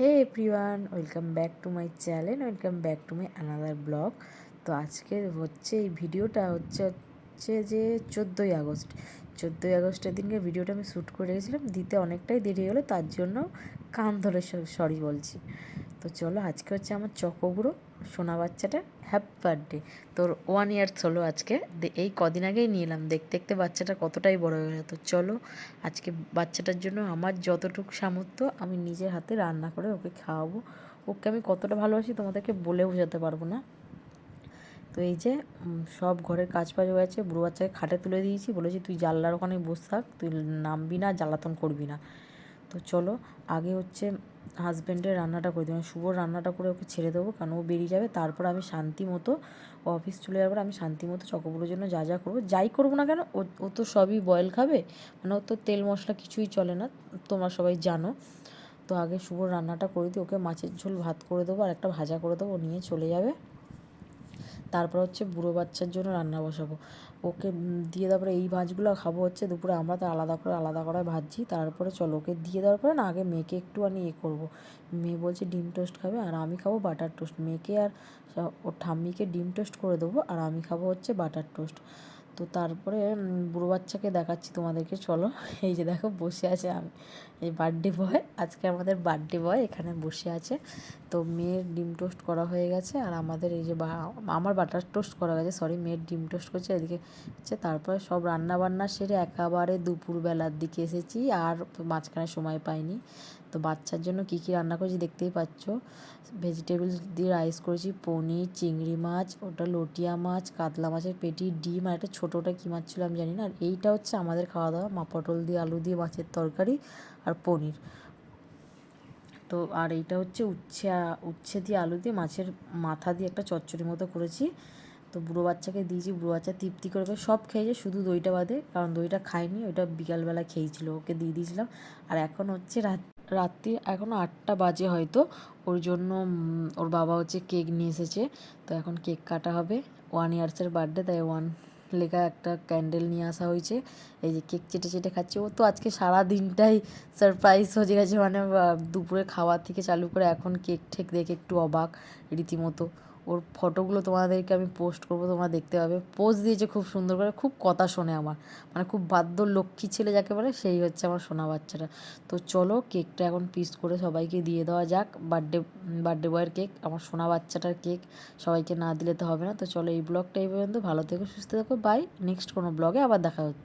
Hey everyone, welcome back to my channel, welcome back to my another blog. তো আজকে হচ্ছে এই ভিডিওটা হচ্ছে যে 14ই আগস্ট। 14ই আগস্টের দিনকে ভিডিওটা আমি শ্যুট করে রেখেছিলাম, দিতে অনেকটাই দেরি হলো, তার জন্য কান ধরে সরি বলছি। তো চলো, আজকে হচ্ছে আমার চকোগুঁড়ো সোনা বাচ্চাটা হ্যাপি বার্থডে। তোর 1 ইয়ার্স হলো আজকে, এই কদিন আগেই নিয়ে এলাম। দেখতে দেখতে বাচ্চাটা কতটাই বড় হয়ে গেল। তো চলো, আজকে বাচ্চাটার জন্য আমার যতটুকু সামর্থ্য আমি নিজের হাতে রান্না করে ওকে খাওয়াবো। ওকে আমি কতটা ভালোবাসি তোমাদেরকে বলে বোঝাতে পারবো না। তো এই যে সব ঘরের কাজ বাজ হয়ে গেছে, বুড়ো বাচ্চাকে খাটে তুলে দিয়েছি, বলেছি তুই জানলার ওখানে বসে থাক, তুই নামবি না, জ্বালাতন করবি না। তো চলো, আগে হচ্ছে হাজব্যান্ডের রান্নাটা করে দিই, মানে শুভর রান্নাটা করে ওকে ছেড়ে দেবো, কারণ ও বেরিয়ে যাবে। তারপর আমি শান্তি মতো, অফিস চলে যাওয়ার পর আমি শান্তি মতো চকোগুলোর জন্য যা যা করবো, যাই করবো না কেন, ও তো সবই বয়েল খাবে, মানে ও তো তেল মশলা কিছুই চলে না, তোমরা সবাই জানো। তো আগে শুভর রান্নাটা করে দিই, ওকে মাছের ঝোল ভাত করে দেবো আর একটা ভাজা করে দেবো, নিয়ে চলে যাবে। তারপর হচ্ছে বুড়ো বাচ্চার জন্য রান্না বসাবো, ওকে দিয়ে দেওয়ার পরে এই ভাজগুলো খাবো হচ্ছে দুপুরে, আমরা তো আলাদা করে ভাজছি। তারপরে চলো, ওকে দিয়ে দেওয়ার পরে না আগে মেয়েকে একটুখানি করবো। মেয়ে বলছে ডিম টোস্ট খাবে আর আমি খাবো বাটার টোস্ট। মেয়েকে আর ওর ঠাম্মিকে ডিম টোস্ট করে দেবো আর আমি খাবো হচ্ছে বাটার টোস্ট। তো তারপরে বুড়ো বাচ্চাকে দেখাচ্ছি তোমাদেরকে, চলো। এই যে দেখো বসে আছে, আমি এই বার্থডে বয়, আজকে আমাদের বার্থডে বয় এখানে বসে আছে। তো মেয়ের ডিম টোস্ট করা হয়ে গেছে আর আমাদের এই যে আমার বাটার টোস্ট করা গেছে, সরি, মেয়ের ডিম টোস্ট করছে এদিকে হচ্ছে। তারপরে সব রান্না বান্না সেরে একেবারে দুপুরবেলার দিকে এসেছি, আর মাঝখানে সময় পাইনি। তো বাচ্চার জন্য কী কী রান্না করেছি দেখতেই পাচ্ছ। ভেজিটেবলস দিয়ে রাইস করেছি, পনির, চিংড়ি মাছ, ওটা লটিয়া মাছ, কাতলা মাছের পেটি, ডিম, আর একটা ছোটোটা কী মাছ ছিল আমি জানি না। আর এইটা হচ্ছে আমাদের খাওয়া দাওয়া, পটল দিয়ে আলু দিয়ে মাছের তরকারি আর পনির। তো আর এইটা হচ্ছে উচ্ছে দিয়ে আলু দিয়ে মাছের মাথা দিয়ে একটা চচ্চড়ি মতো করেছি। তো বুড়ো বাচ্চাকে দিয়েছি, বুড়ো বাচ্চা তৃপ্তি করে সব খেয়েছে, শুধু দইটা বাদে, কারণ দইটা খায়নি, ওইটা বিকালবেলা খেয়েছিল, ওকে দিয়ে দিয়েছিলাম। আর এখন হচ্ছে রাত্রি এখনও 8টা বাজে হয়তো, ওর জন্য ওর বাবা হচ্ছে কেক নিয়ে এসেছে। তো এখন কেক কাটা হবে, 1 ইয়ার্সের বার্থডে, তাই লেখা একটা ক্যান্ডেল নিয়ে আসা হয়েছে। এই যে কেক চেটে খাচ্ছে, ও তো আজকে সারা দিনটাই সারপ্রাইজ হয়ে গেছে, মানে দুপুরে খাওয়া থেকে চালু করে এখন কেক ঠেক দেখে একটু অবাক রীতিমতো। ওর ফটোগুলো তোমাদেরকে আমি পোস্ট করবো, তোমরা দেখতে পাবে। পোস্ট দিয়েছে খুব সুন্দর করে, খুব কথা শোনে আমার, মানে খুব বাধ্য লক্ষ্মী ছেলে যাকে বলে, সেই হচ্ছে আমার সোনা বাচ্চাটা। তো চলো, কেকটা এখন পিস করে সবাইকে দিয়ে দেওয়া যাক। বার্থডে বয়ের কেক, আমার সোনা বাচ্চাটার কেক, সবাইকে না দিলে তো হবে না। তো চলো, এই ব্লগটা এই পর্যন্ত, ভালো থেকো, সুস্থ থেকো, বাই। নেক্সট কোনো ব্লগে আবার দেখা হচ্ছে।